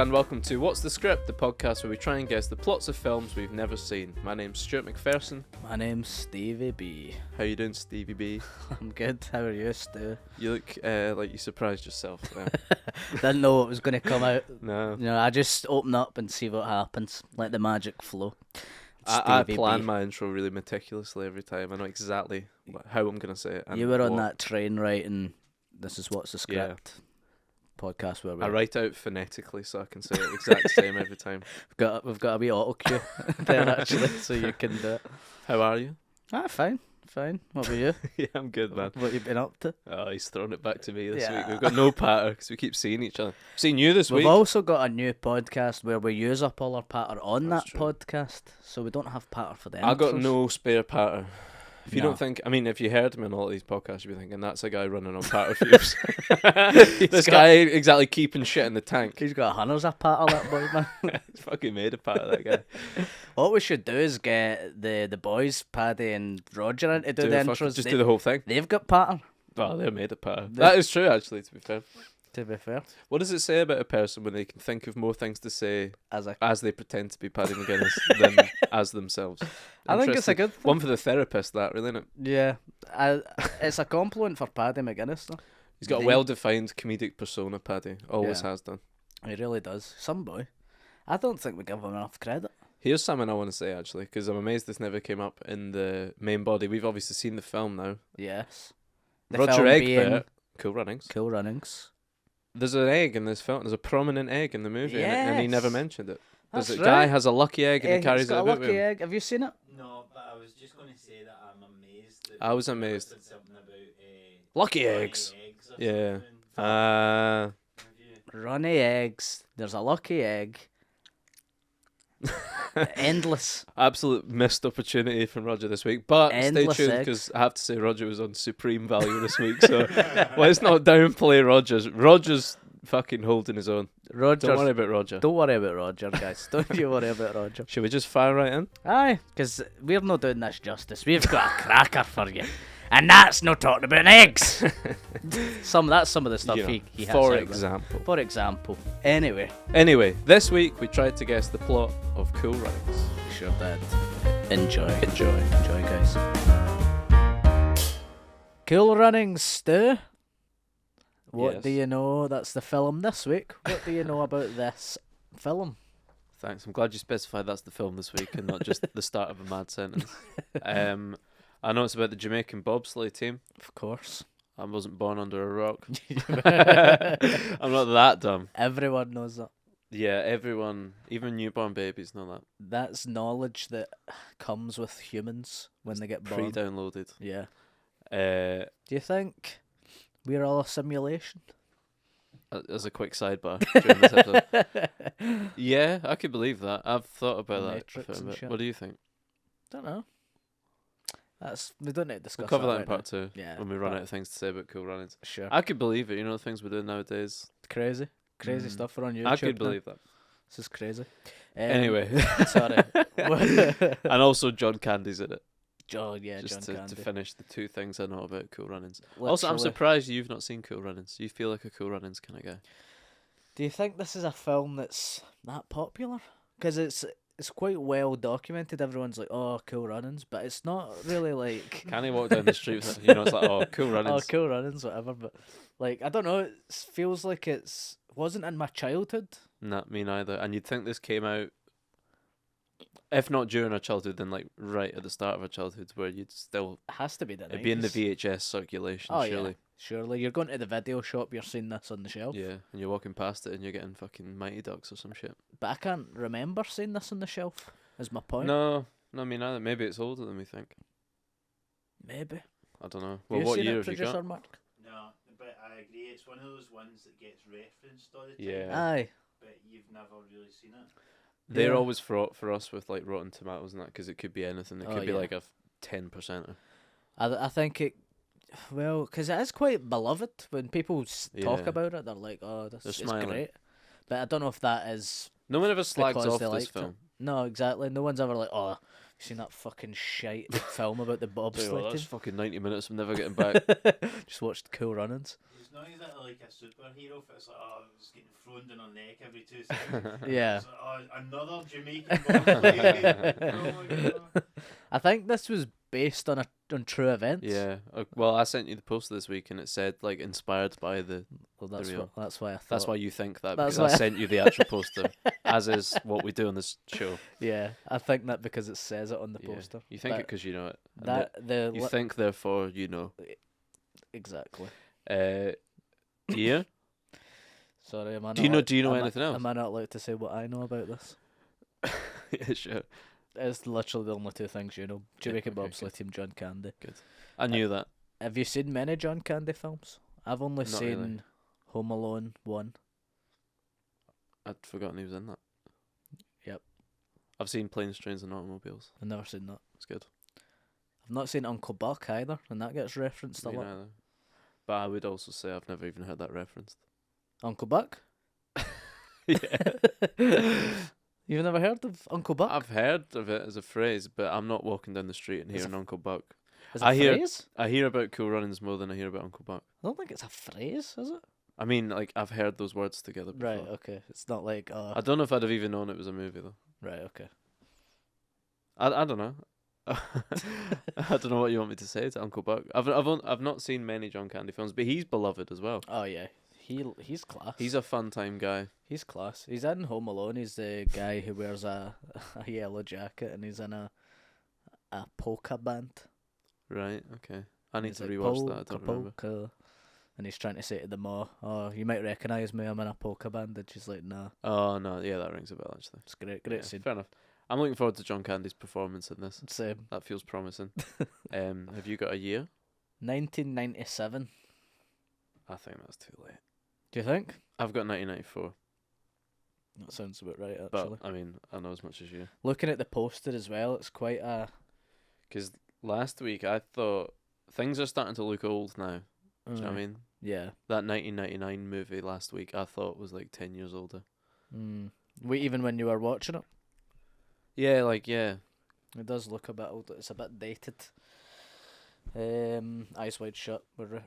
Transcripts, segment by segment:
and welcome to What's the Script, the podcast where we try and guess the plots of films we've never seen. My name's Stuart McPherson. My name's Stevie B. How you doing, Stevie B? I'm good. How are you, Stu? You look like you surprised yourself. Didn't know what was going to come out. No. You know, I just open up and see what happens. Let the magic flow. I Stevie plan B. my intro really meticulously every time. I know exactly how I'm going to say it. And You were on what. that train writing This Is What's the Script podcast where I write out phonetically so I can say it exact same every time. we've got a wee auto cue there actually, so you can do it. How are you? Fine. What about you? Yeah, I'm good, man. What you been up to? Oh, he's thrown it back to me this Yeah. week. We've got no patter because we keep seeing each other. Seen you this We've week. also got a new podcast where we use up all our patter on That's that true. podcast, so we don't have patter for the I got intros. no spare patter. If you No. don't think, I mean, if you heard him in all these podcasts, you'd be thinking, that's a guy running on patter fumes. This guy ain't exactly keeping shit in the tank. He's got hundreds of patter, that boy, man. He's fucking made of patter, that guy. What we should do is get the boys, Paddy and Roger, in to do the intros. Just do the whole thing. They've got patter, Well, they're made of patter. That is true, actually, to be fair. to be fair. What does it say about a person when they can think of more things to say as they pretend to be Paddy McGuinness than as themselves? I think it's a Interesting. good thing. One for the therapist, that, really, isn't it? Yeah. It's a compliment for Paddy McGuinness, though. He's got a well-defined comedic persona, Paddy. Always has done. He really does. Some boy. I don't think we give him enough credit. Here's something I want to say, actually, because I'm amazed this never came up in the main body. We've obviously seen the film now. Yes. The Roger film Egbert, being Cool Runnings. Cool Runnings. There's an egg in this film. There's a prominent egg in the movie, and he never Yes. mentioned it. That's There's a right. guy has a lucky egg and he He's carries it got a about with lucky him. egg. Have you seen it? No, but I was just going to say that I'm amazed. That I was you amazed. said something about Lucky runny eggs. or Yeah. something. Have you? Runny eggs. There's a lucky egg. Endless. Absolute missed opportunity from Roger this week. But Endless stay tuned, eggs. because I have to say Roger was on supreme value this week. So let's not downplay Roger's. Roger's fucking holding his own. Roger. Don't worry about Roger. Don't worry about Roger, guys. Don't you worry about Roger. Should we just fire right in? Aye, because we're not doing this justice. We've got a cracker for you. And that's not talking about eggs. That's some of the stuff You know, he has for out there. example. For example. Anyway. Anyway, this week we tried to guess the plot of Cool Runnings. Sure did. Enjoy. Enjoy. Enjoy, guys. Cool Runnings, Stu. What Yes. do you know? That's the film this week. What do you know about this film? Thanks. I'm glad you specified that's the film this week and not just the start of a mad sentence. I know it's about the Jamaican bobsleigh team. Of course. I wasn't born under a rock. I'm not that dumb. Everyone knows that. Yeah, everyone, even newborn babies, know that. That's knowledge that comes with humans when they get born. Pre-downloaded. Yeah. Uh, Do you think we're all a simulation? as a quick sidebar during this episode. Yeah, I could believe that. I've thought about that. Matrix for a and bit. shit. What do you think? Don't know. We don't need to We'll discuss cover that in right part now. 2 Yeah, when we run but- out of things to say about Cool Runnings. Sure. I could believe it. You know the things we're doing nowadays. Crazy Mm. stuff are on YouTube. I could now. believe that. This is crazy. Anyway. Sorry. And also John Candy's in it. John Just Candy. to finish the two things I know about Cool Runnings. Also, I'm Literally. surprised you've not seen Cool Runnings. You feel like a Cool Runnings kind of guy. Do you think this is a film that's that popular? Because it's quite well documented. Everyone's like, "Oh, Cool Runnings," but it's not really like. Can he walk down the street with it? You know, it's like, oh, Cool Oh, Runnings. Cool Runnings, whatever. But like, I don't know. It feels like wasn't in my childhood. Not me neither. And you'd think this came out, if not during our childhood, then like right at the start of our childhood, where you'd still It has to be the. it'd be in the 90s. VHS circulation, Oh surely. yeah, surely you're going to the video shop. You're seeing this on the shelf. Yeah, and you're walking past it and you're getting fucking Mighty Ducks or some shit. But I can't remember seeing this on the shelf. Is my point? No, me neither. Maybe it's older than we think. Maybe. I don't know. Have Well, you what seen year it, have you producer got? Mark? No, but I agree. It's one of those ones that gets referenced all the time. Yeah. Aye. But you've never really seen it. They're Yeah. always fraught for us with like Rotten Tomatoes and that, because it could be anything. It Oh, could be yeah. like a 10%. I think it. Well, because it is quite beloved. When people talk Yeah. about it, they're like, "Oh, this They're is smiling. great." But I don't know if that is No one ever slags because off they this liked film. it. No, exactly. No one's ever like, "Oh, Seen that fucking shite film about the Tell you what, bobsled that's team? fucking 90 minutes. I'm never getting back. Just watched Cool Runnings. He's not exactly like a superhero. It's like, oh, he's getting thrown down her neck every 2 seconds. Yeah. It's like, oh, another Jamaican bobsleigh. Oh my god. I think this was based on true events. Yeah. Well, I sent you the poster this week, and it said like inspired by the. Well, There we go. that's why I thought. That's why you think that, That's because I why- sent you the actual poster, as is what we do on this show. Yeah, I think that because it says it on the Yeah. poster. You think it But because you know it. And that the you think, therefore, you know. exactly. Yeah. Sorry, am I Do you not know- allowed- do you know am I- anything else? Am I not allowed to say what I know about this? Yeah, sure. It's literally the only two things you know. Jamaican okay, bobsleigh team, John Candy. I knew that. Have you seen many John Candy films? I've only Not seen really. Home Alone 1. I'd forgotten he was in that. Yep. I've seen Planes, Trains, and Automobiles. I've never seen that. It's good. I've not seen Uncle Buck either, and that gets referenced a Me lot. neither. But I would also say I've never even heard that referenced. Uncle Buck? Yeah. You've never heard of Uncle Buck? I've heard of it as a phrase, but I'm not walking down the street and As a hearing Uncle Buck. Is it I a hear- phrase? I hear about Cool Runnings more than I hear about Uncle Buck. I don't think it's a phrase, is it? I mean, like, I've heard those words together before. Right, okay. It's not like, I don't know if I'd have even known it was a movie, though. right, okay. I don't know. I don't know what you want me to say to Uncle Buck. I've not seen many John Candy films, but he's beloved as well. Oh, yeah. He's class. He's a fun time guy. He's class. He's in Home Alone. He's the guy who wears a yellow jacket, and he's in a polka band. Right, okay. I need He's to like, rewatch that. I don't remember. polka. And he's trying to say to the ma, "Oh, you might recognise me. I'm in a polka band." And she's like, "Nah." Oh, no, yeah, that rings a bell, actually. It's great Yeah, scene. fair enough. I'm looking forward to John Candy's performance in this. Same. That feels promising. Have you got a year? 1997. I think that's too late. Do you think? I've got 1994, That sounds about right, but actually. I mean, I know as much as you. Looking at the poster as well, it's quite a. Because last week I thought things are starting to look old now. Do you know what I mean? Yeah. That 1999 movie last week I thought was like 10 years older. Even when you were watching it, Yeah, like, yeah. it does look a bit old. It's a bit dated. Eyes Wide Shut, we're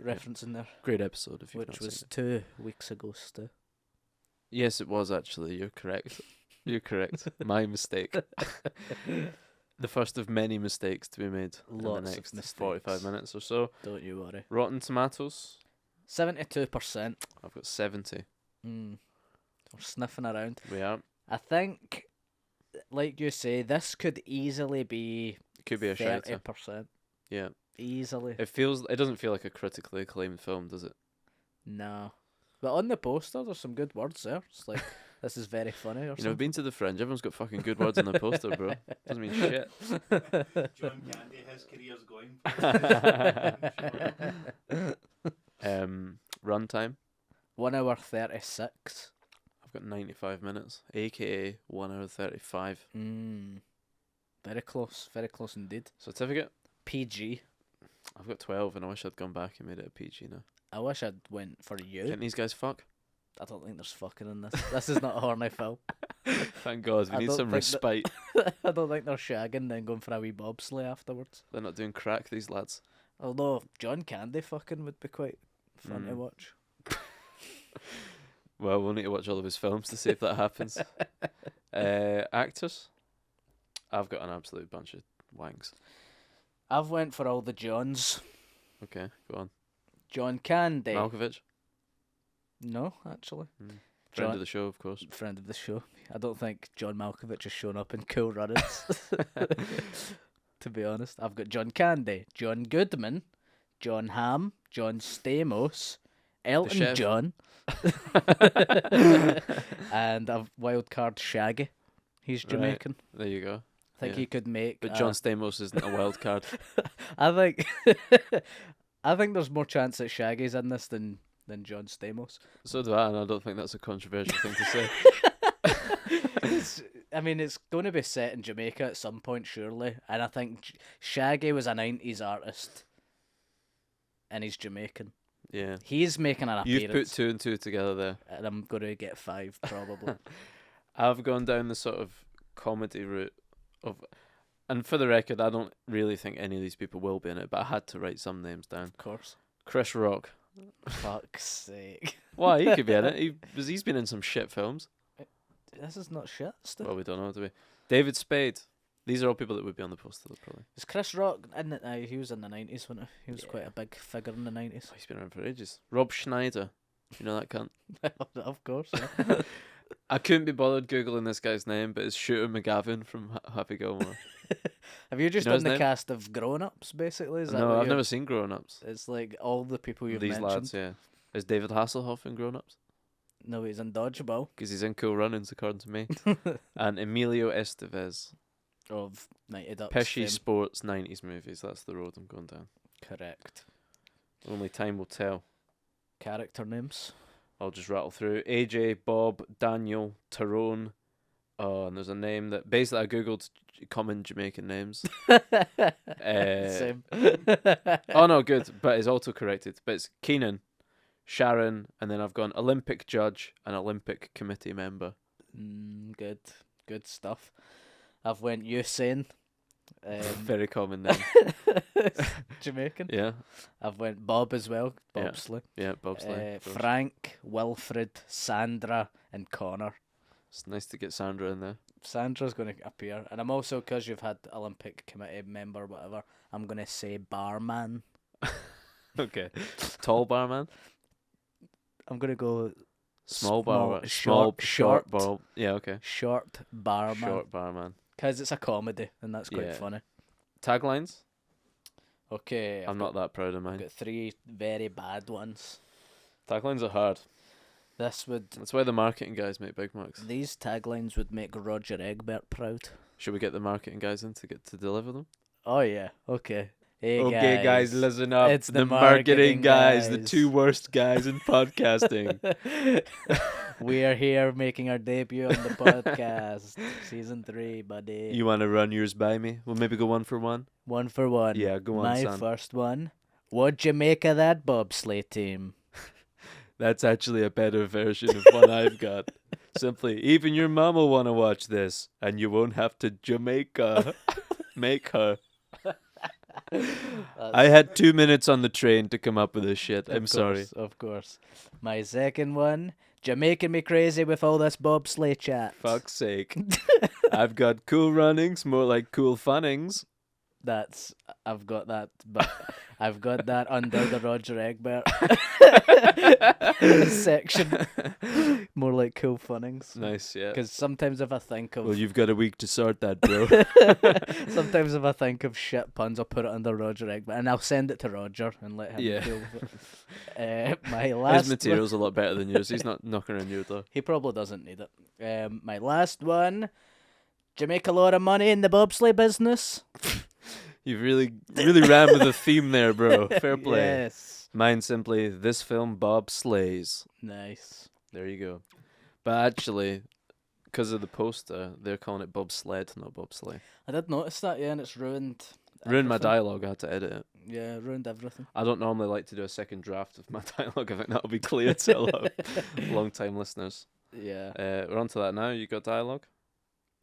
referencing there, Great episode if you've which not was seen it. 2 weeks ago. Stu. Yes, it was actually. You're correct. You're correct. My mistake. The first of many mistakes to be made in Lots the of next mistakes. 45 minutes or so. Don't you worry. Rotten Tomatoes, 72%. I've got 70. We're sniffing around. We are. I think, like you say, this could easily be It could be a shiter. 30%. Yeah. Easily. It doesn't feel like a critically acclaimed film, does it? No. But on the poster, there's some good words there. It's like, this is very funny or You know, I've something. been to the Fringe. Everyone's got fucking good words on the poster, bro. Doesn't mean shit. John Candy, his career's going for Runtime. 1 hour 36. I've got 95 minutes, aka 1 hour 35. Very close indeed. Certificate. PG. I've got 12, and I wish I'd gone back and made it a PG now. I wish I'd went for you. Can't these guys fuck? I don't think there's fucking in this. This is not a horny film. Thank God, we I need don't some think that- respite. I don't think they're shagging then going for a wee bobsleigh afterwards. They're not doing crack, these lads. Although John Candy fucking would be quite fun to watch. Well, we'll need to watch all of his films to see if that happens. Actors. I've got an absolute bunch of wanks. I've went for all the Johns. Okay, go on. John Candy. Malkovich. No, actually. Friend John- of the show, of course. Friend of the show. I don't think John Malkovich has shown up in Cool Runnings. To be honest, I've got John Candy, John Goodman, John Hamm, John Stamos, Elton chef. John, and a wild card Shaggy. He's Right. Jamaican. There you go. I think Yeah. he could make. But John Stamos isn't a wild card. I think. I think there's more chance that Shaggy's in this than John Stamos. So do I, and I don't think that's a controversial thing to say. I mean, it's going to be set in Jamaica at some point, surely. And I think Shaggy was a 90s artist. And he's Jamaican. Yeah. He's making an You've appearance. put 2 and 2 together there. And I'm going to get 5, probably. I've gone down the sort of comedy route of... And for the record, I don't really think any of these people will be in it, but I had to write some names down. Of course. Chris Rock. Fuck's sake. Why? He could be in it. He's been in some shit films. This is not shit stuff. Well, we don't know, do we? David Spade. These are all people that would be on the poster, though, probably. Is Chris Rock in it now? He was in the 90s, wasn't he? He was quite a big figure in the 90s. Oh, he's been around for ages. Rob Schneider. You know that cunt? Of course, yeah. I couldn't be bothered Googling this guy's name, but it's Shooter McGavin from Happy Gilmore. Have you just know done his the name? cast of Grown Ups, basically? Is that No, what I've you're- never seen Grown Ups. It's like all the people you've These mentioned. lads, yeah. Is David Hasselhoff in Grown Ups? No, he's in Dodgeball. Because he's in Cool Runnings, according to me. And Emilio Estevez. Of 90 Ducks Pesci fame. Sports 90s movies. That's the road I'm going down. Correct. Only time will tell. Character names. I'll just rattle through. AJ, Bob, Daniel, Tyrone. Oh, and there's a name that basically I googled common Jamaican names. Same. Oh no, good, but it's auto-corrected. But it's Keenan, Sharon, and then I've gone Olympic judge and Olympic committee member. Good stuff. I've went Usain. Very common name. Jamaican. Yeah, I've went Bob as well. Yeah. Bobsley. yeah, bobsleigh. of course. Frank, Wilfred, Sandra, and Connor. It's nice to get Sandra in there. Sandra's going to appear, and I'm also, because you've had Olympic committee member, whatever, I'm going to say barman. Okay, tall barman, I'm going to go small barman, short, short bar. Yeah, okay, short barman, short barman. because it's a comedy, and that's quite Yeah. funny. Taglines. Okay, I'm not that proud of I've mine. got 3 very bad ones. Taglines are hard. This would That's why the marketing guys make big marks. These taglines would make Roger Egbert proud. Should we get the marketing guys in to get to deliver them? Oh yeah, okay. Hey Okay, guys, listen up. It's the marketing marketing guys, the guys. 2 worst guys in podcasting. We are here making our debut on the podcast, season 3, buddy. You want to run yours by me? We'll maybe go 1 for 1. 1 for 1. Yeah, go on, My son. first one. What'd you make of that bobsleigh team? That's actually a better version of one I've got. Simply, even your mom will want to watch this, and you won't have to Jamaica make her. I had 2 minutes on the train to come up with this shit. I'm sorry. Of course. My second one. You're making me crazy with all this bobsleigh chat. Fuck's sake. I've got cool runnings, more like cool funnings. I've got that, but I've got that under the Roger Egbert section. More like cool funnings. Nice, yeah. Because sometimes if I think of Well, you've got a week to sort that, bro. sometimes if I think of shit puns, I'll put it under Roger Egbert, and I'll send it to Roger and let him Yeah. deal with it. My last His material's a lot better than yours. He's not knocking around your door. He probably doesn't need it. My last one. Do you make a lot of money in the bobsleigh business? You've really ran with the theme there, bro. Fair play. Yes. Mine simply, this film Bob slays. Nice. There you go. But actually, because of the poster, they're calling it Bob Sled, not Bob Sleigh. I did notice that, yeah, and it's ruined. Ruined my everything. dialogue. I had to edit it. Yeah, ruined everything. I don't normally like to do a second draft of my dialogue. I think that'll be clear to a lot of long-time listeners. Yeah. We're on to that now. You got dialogue?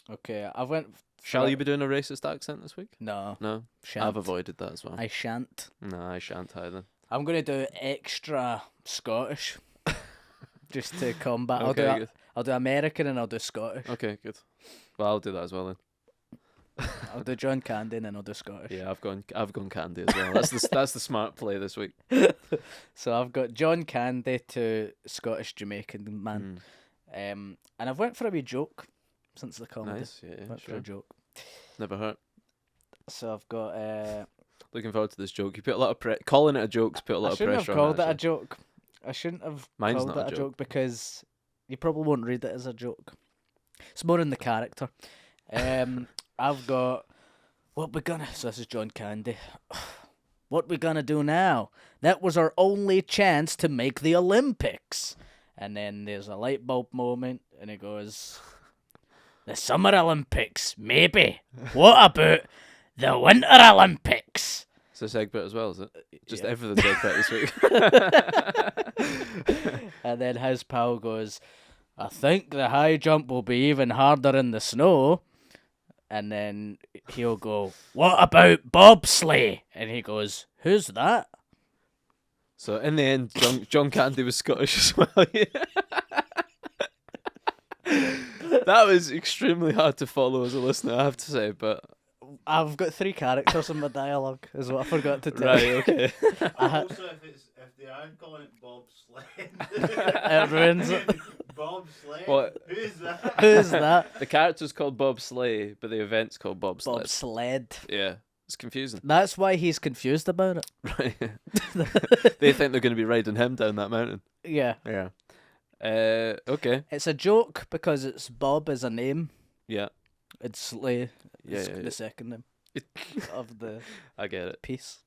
Okay, I went. Shall you be doing a racist accent this week? No, No? shan't. I've avoided that as well. I shan't. No, I shan't either. I'm gonna do extra Scottish, just to combat. Okay, good. I'll do American and I'll do Scottish. Okay, good. Well, I'll do that as well then. I'll do John Candy and then I'll do Scottish. Yeah, I've gone Candy as well. That's the smart play this week. So I've got John Candy to Scottish Jamaican man. And I've went for a wee joke since the comedy. Nice, yeah, Went for sure. a joke. Never hurt. So I've got. Looking forward to this joke. You put a lot of calling it a joke's put a lot I of shouldn't pressure have called on it a it. joke. I shouldn't have Mine's called not it a a joke. because you probably won't read it as a joke. It's more in the character. I've got what we gonna. So this is John Candy. What we gonna do now? That was our only chance to make the Olympics. And then there's a light bulb moment, and it goes, "The Summer Olympics, maybe. What about the Winter Olympics?" It's this Egbert as well, is it? Just Yeah. everything's Egbert this week. And then his pal goes, "I think the high jump will be even harder in the snow." and then he'll go, "What about bobsleigh?" And he goes, "Who's that?" So in the end, John Candy was Scottish as well. Yeah. That was extremely hard to follow as a listener, I have to say, but I've got 3 characters in my dialogue, is what I forgot to tell right, you. okay. Also, if they aren't calling it Bob Sled, It ruins it. Bob Sled. What? Who's that? Who's that? The character's called Bob Sleigh, but the event's called Bob Sled. Bob Sled. Yeah, it's confusing. That's why he's confused about it. Right. They think they're going to be riding him down that mountain. Yeah. Yeah. Okay. It's a joke because it's Bob as a name. Yeah. It's Slay Yeah, is yeah, the yeah. second name of the I get it. piece.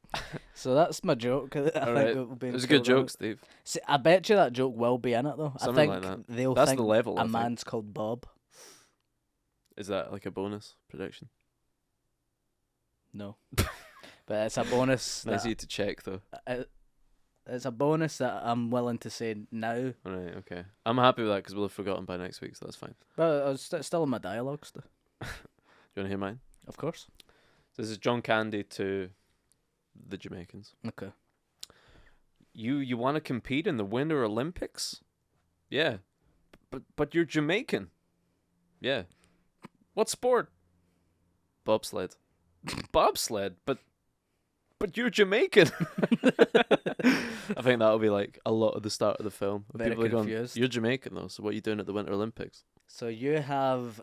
So that's my joke. I think Alright. it will be. It was a good included. joke, Steve. See, I bet you that joke will be in it though. Something I think like that. they'll That's think the level, I a think. man's called Bob. Is that like a bonus prediction? No, but it's a bonus. Nice of that, you to check, though. it's a bonus that I'm willing to say now. Alright, okay. I'm happy with that because we'll have forgotten by next week, so that's fine. But it's still in my dialogues, though. Do you want to hear mine? Of course. So this is John Candy to the Jamaicans. Okay. You want to compete in the Winter Olympics? Yeah. But you're Jamaican. Yeah. What sport? Bobsled. Bobsled? But you're Jamaican. I think that'll be like a lot of the start of the film. Very People are going, confused. you're Jamaican though, so what are you doing at the Winter Olympics? So you have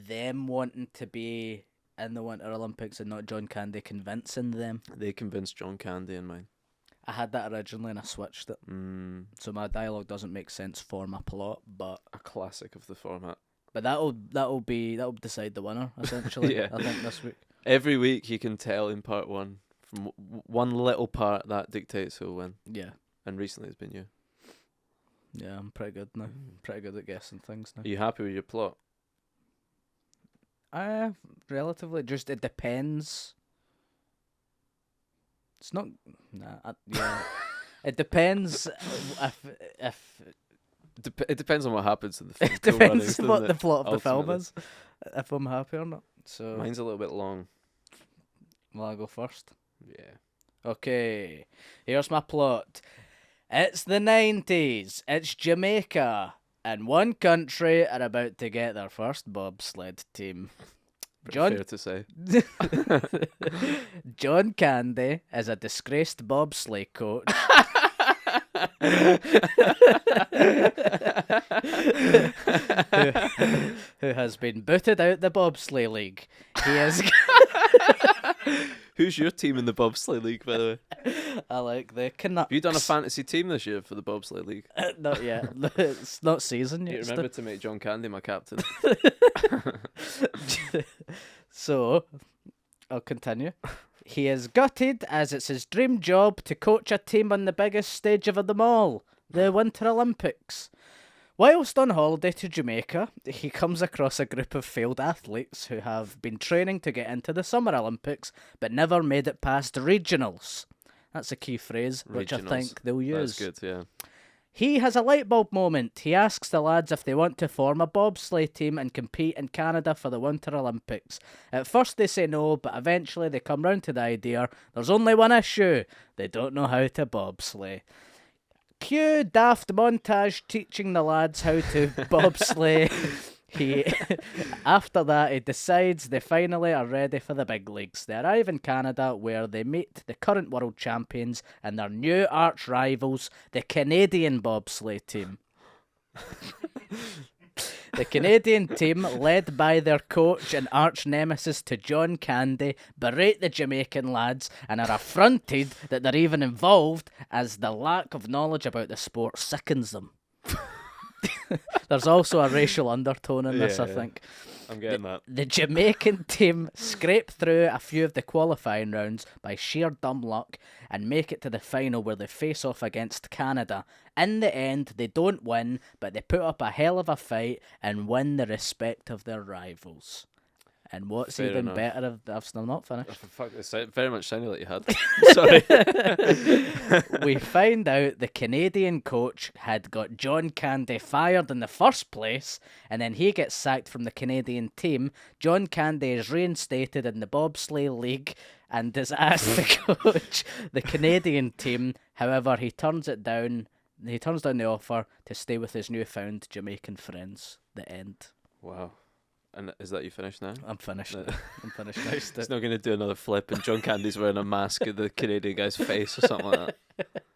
them wanting to be in the Winter Olympics and not John Candy convincing them. They convinced John Candy in mine. I had that originally and I switched it. So my dialogue doesn't make sense for my plot, but A classic of the format. that'll decide the winner essentially. Yeah. I think this week. Every week you can tell in part one, from one little part that dictates who'll win. Yeah. And recently it's been you. Yeah, I'm pretty good now. Pretty good at guessing things now. Are you happy with your plot? Relatively. Just it depends. It's not. Nah. Yeah. It depends if It depends on what happens in the film. it Cool depends Runnings, what doesn't the it? plot of the film Ultimately. is. If I'm happy or not. So Mine's a little bit long. will I go first? Yeah. Okay. Here's my plot. It's the 90s. It's Jamaica. And one country are about to get their first bobsled team. Pretty fair to say. John Candy is a disgraced bobsleigh coach. who has been booted out the bobsleigh league. He is. Who's your team in the bobsleigh league, by the way? I like the Canucks. Have you done a fantasy team this year for the bobsleigh league? Not yet. It's not season You yet. remember to make John Candy my captain. So, I'll continue. He is gutted as it's his dream job to coach a team on the biggest stage of them all, the Winter Olympics. Whilst on holiday to Jamaica, he comes across a group of failed athletes who have been training to get into the Summer Olympics but never made it past regionals. That's a key phrase, which I Regionals. think they'll use. That's good, yeah. He has a light bulb moment. He asks the lads if they want to form a bobsleigh team and compete in Canada for the Winter Olympics. At first they say no, but eventually they come round to the idea. There's only one issue. They don't know how to bobsleigh. Cue daft montage teaching the lads how to bobsleigh. After that, he decides they finally are ready for the big leagues. They arrive in Canada where they meet the current world champions and their new arch rivals, the Canadian bobsleigh team. The Canadian team, led by their coach and arch nemesis to John Candy, berate the Jamaican lads and are affronted that they're even involved, as the lack of knowledge about the sport sickens them. There's also a racial undertone in this, I Yeah. think. I'm getting that. The Jamaican team scrape through a few of the qualifying rounds by sheer dumb luck and make it to the final where they face off against Canada. In the end, they don't win, but they put up a hell of a fight and win the respect of their rivals. And what's Fair even enough. better, I've still not Oh, finished. for fuck, it very much sounded like you had. Sorry. We find out the Canadian coach had got John Candy fired in the first place, and then he gets sacked from the Canadian team. John Candy is reinstated in the bobsleigh league and is asked to coach the Canadian team. However, he turns down the offer to stay with his newfound Jamaican friends. The end. Wow. And is that you finished now? I'm finished. No. I'm finished now. He's Stu. not going to do another flip and John Candy's wearing a mask of the Canadian guy's face or something like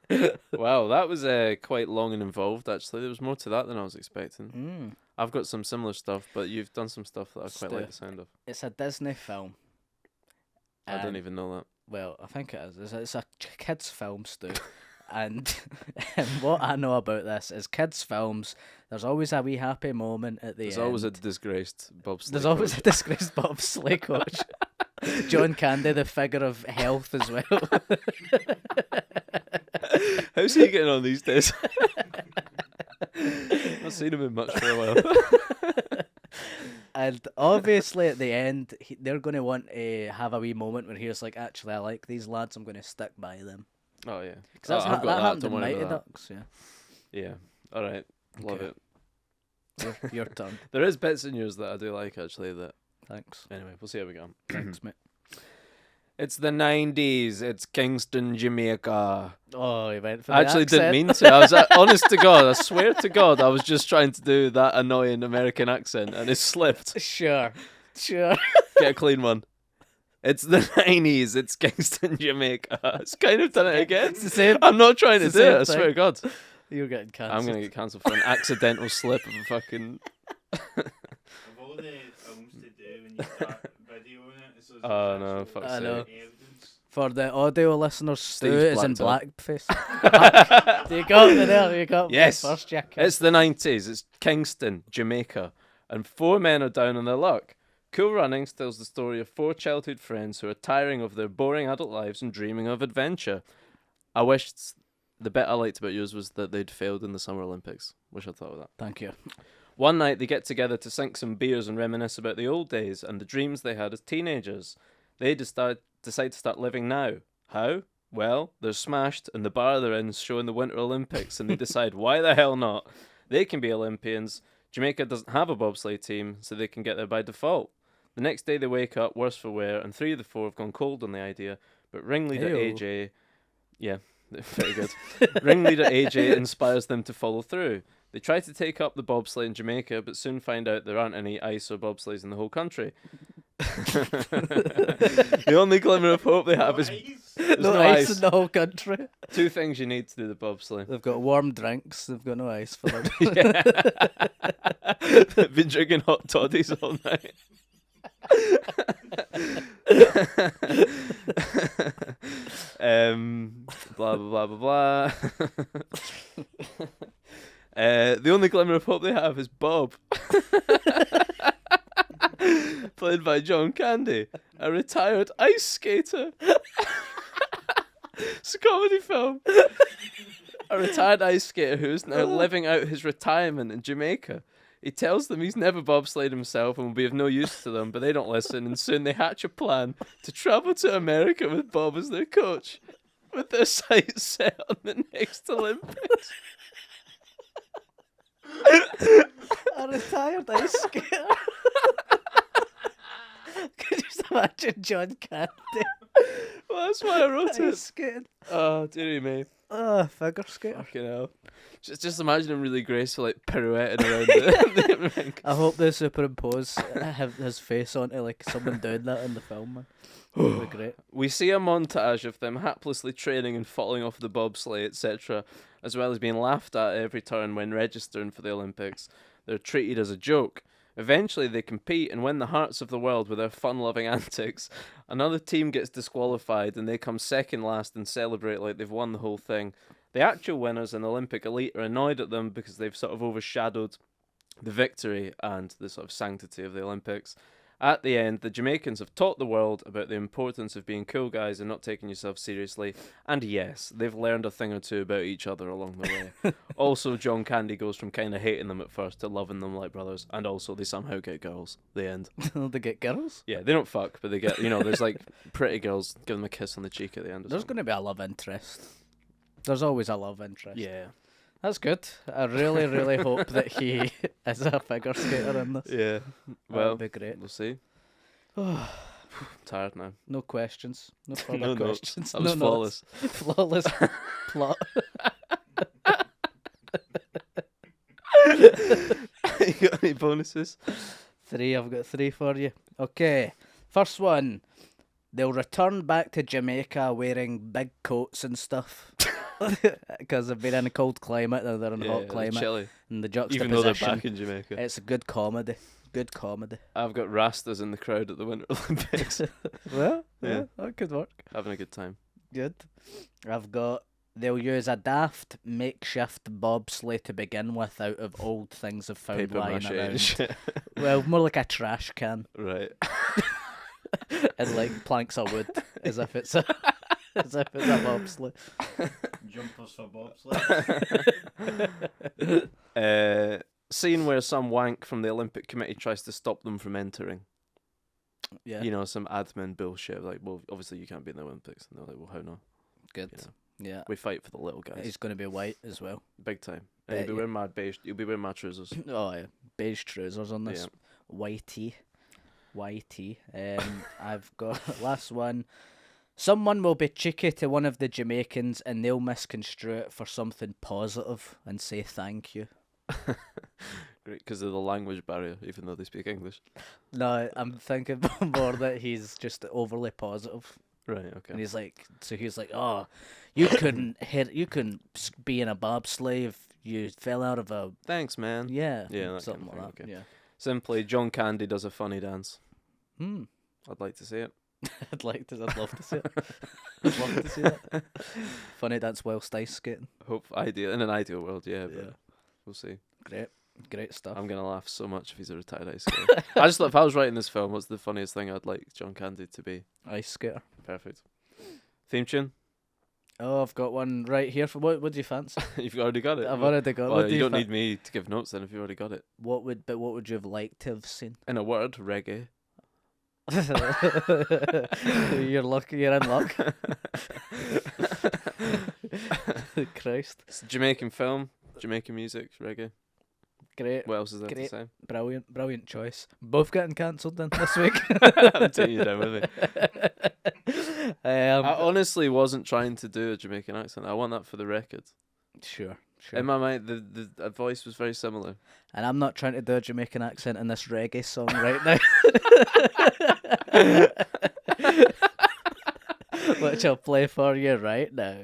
that. Wow, that was quite long and involved, actually. There was more to that than I was expecting. I've got some similar stuff, but you've done some stuff that I quite like the sound of. It's a Disney film. I don't even know that. Well, I think it is. It's a kids' film, Stu. And what I know about this is kids' films, there's always a wee happy moment at the There's end. always a disgraced bobsleigh There's always a coach. disgraced bobsleigh coach. John Candy, the figure of health as well. How's he getting on these days? Not seen him in much for a while. And obviously at the end, they're going to want to have a wee moment where he's like, actually, I like these lads, I'm going to stick by them. Oh, yeah. Because I've got that happened don't in worry Mighty about Ducks, yeah. that. Yeah. All right. Love Okay. it. Your turn. There is bits in yours that I do like, actually. That Thanks. Anyway, we'll see how we go. Thanks, mate. It's the 90s. It's Kingston, Jamaica. Oh, you went for the I actually didn't accent. mean to. I was honest to God. I swear to God, I was just trying to do that annoying American accent, and it slipped. Sure. Get a clean one. It's the 90s. It's Kingston, Jamaica. It's kind of done it again. It's the same. I'm not trying to It's do the it. I same swear to God. You're getting cancelled. I'm gonna get cancelled for an accidental slip of a fucking. Of all the films to do when you start videoing it, so Oh, no, fuck's I know. evidence. For the audio listeners, Stu Steve's is in blacked blackface. You got me there. You got me Yes. first, Jack. It's the 90s. It's Kingston, Jamaica, and 4 men are down on their luck. Cool Runnings tells the story of 4 childhood friends who are tiring of their boring adult lives and dreaming of adventure. I wished the bit I liked about yours was that they'd failed in the Summer Olympics. Wish I'd thought of that. Thank you. One night they get together to sink some beers and reminisce about the old days and the dreams they had as teenagers. They decide to start living now. How? Well, they're smashed and the bar they're in is showing the Winter Olympics and they decide why the hell not? They can be Olympians. Jamaica doesn't have a bobsleigh team, so they can get there by default. The next day they wake up, worse for wear, and 3 of the 4 have gone cold on the idea, but ringleader Ew. AJ... Yeah, very good. Ringleader AJ inspires them to follow through. They try to take up the bobsleigh in Jamaica, but soon find out there aren't any ice or bobsleighs in the whole country. The only glimmer of hope they have is there's No, no ice ice. in the whole country. 2 things you need to do the bobsleigh. They've got warm drinks. They've got no ice for them. Yeah. Been drinking hot toddies all night. Blah blah blah blah blah. The only glimmer of hope they have is Bob, played by John Candy, a retired ice skater. It's a comedy film. A retired ice skater who is now living out his retirement in Jamaica. He tells them he's never bobsleighed himself and will be of no use to them, but they don't listen, and soon they hatch a plan to travel to America with Bob as their coach, with their sights set on the next Olympics. A retired ice skater. Could you just imagine John Candy Well, that's why I wrote ice it. skating? Oh, dearie me. Figure skater. Fucking hell. Just imagine him really graceful, like pirouetting around the rink. I hope they superimpose his face onto like someone doing that in the film, man. That would be great. We see a montage of them haplessly training and falling off the bobsleigh, etc., as well as being laughed at every turn when registering for the Olympics. They're treated as a joke. Eventually, they compete and win the hearts of the world with their fun-loving antics. Another team gets disqualified, and they come second last and celebrate like they've won the whole thing. The actual winners and Olympic elite are annoyed at them because they've sort of overshadowed the victory and the sort of sanctity of the Olympics. At the end, the Jamaicans have taught the world about the importance of being cool guys and not taking yourself seriously. And yes, they've learned a thing or two about each other along the way. Also, John Candy goes from kind of hating them at first to loving them like brothers. And also, they somehow get girls. The end. They get girls? Yeah, they don't fuck, but they get, there's like pretty girls give them a kiss on the cheek at the end. There's going to be a love interest. There's always a love interest. Yeah. That's good. I really, really hope that he is a figure skater in this. Yeah. Well, that'd be great. We'll see. Tired now. No questions. No further No notes. questions. That was no flawless. Notes. Flawless plot. You got any bonuses? 3. I've got 3 for you. Okay. First one. They'll return back to Jamaica wearing big coats and stuff. Because they've been in a cold climate, they're in a hot climate. Chilly. And the Even though they're juxtaposition. back in Jamaica. It's a good comedy. Good comedy. I've got Rastas in the crowd at the Winter Olympics. Well, Yeah. that could work. Having a good time. Good. I've got, they'll use a daft makeshift bobsleigh to begin with out of old things they've found Paper lying mache and around. shit. Well, more like a trash can. Right. And like planks of wood, as if it's a bobsleigh. Jumpers for bobsled. Scene where some wank from the Olympic Committee tries to stop them from entering. Yeah. Some admin bullshit. Like, well, obviously you can't be in the Olympics. And they're like, well, how not? Good. Yeah. We fight for the little guys. He's going to be white as well. Big time. And Bet you'll be wearing mad beige. You'll be wearing mad trousers. Oh, yeah. Beige trousers on this. Yeah. Whitey. I've got last one. Someone will be cheeky to one of the Jamaicans and they'll misconstrue it for something positive and say thank you. Great, because of the language barrier, even though they speak English. No, I'm thinking more that he's just overly positive. Right, okay. And he's like, oh, you couldn't be in a bobsleigh if you fell out of a, Thanks, man. yeah, Yeah, that something kind of like that. thing, Yeah. Simply, John Candy does a funny dance. I'd like to see it. I'd love to see it. I'd love to see that. Funny dance whilst ice skating. In an ideal world, yeah, but Yeah. we'll see. Great stuff. I'm gonna laugh so much if he's a retired ice skater. I just thought if I was writing this film, what's the funniest thing I'd like John Candy to be? Ice skater. Perfect. Theme tune? Oh, I've got one right here. For what do you fancy? You've already got it. I've already got. Well, What do you don't fa- need me to give notes then if you've already got it. What would you have liked to have seen? In a word, reggae. You're lucky. You're in luck. Christ. It's a Jamaican film, Jamaican music, reggae. Great. What else is there to Great. say? Brilliant choice. Both getting cancelled then this week. I'm taking you down with me. I honestly wasn't trying to do a Jamaican accent. I want that for the record. Sure. In my mind, the voice was very similar. And I'm not trying to do a Jamaican accent in this reggae song right now. Which I'll play for you right now.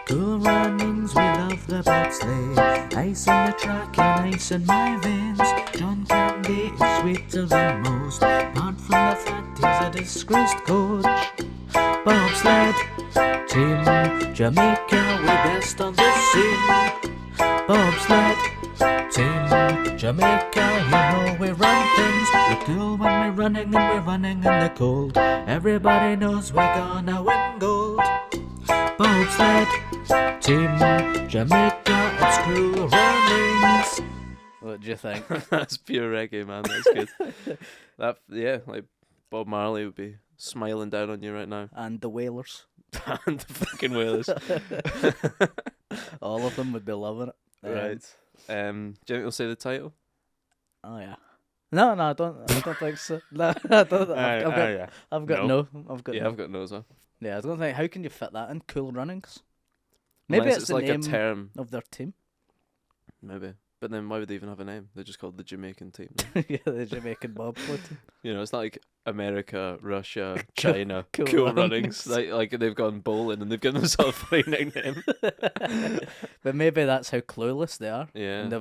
Cool runnings, we love the bobsleigh. Ice on the track and ice in my veins. John Candy is sweeter than most. Apart from the fact he's a disgraced coach. Bobsled team, Jamaica, we best on the scene. Bobsled team, Jamaica, you know we run things. We're cool when we're running and we're running in the cold. Everybody knows we're gonna win gold. Bobsled team, Jamaica, it's cool runnings. What do you think? That's pure reggae, man. That's good. Like Bob Marley would be smiling down on you right now. And the Whalers. And the fucking Whalers. All of them would be loving it. Right. Do you think we'll say the title? Oh yeah. No, I don't think so. No, I don't. I've got no. I've got no as well. Yeah, I was gonna think, how can you fit that in? Cool runnings. Maybe Unless it's the like name a term. of their team. Maybe. But then why would they even have a name? They're just called the Jamaican team. Yeah, the Jamaican bobsled team. It's not like America, Russia, China, Cool cool Runnings. runnings. Like they've gone bowling and they've given themselves a funny nickname. But maybe that's how clueless they are. Yeah. And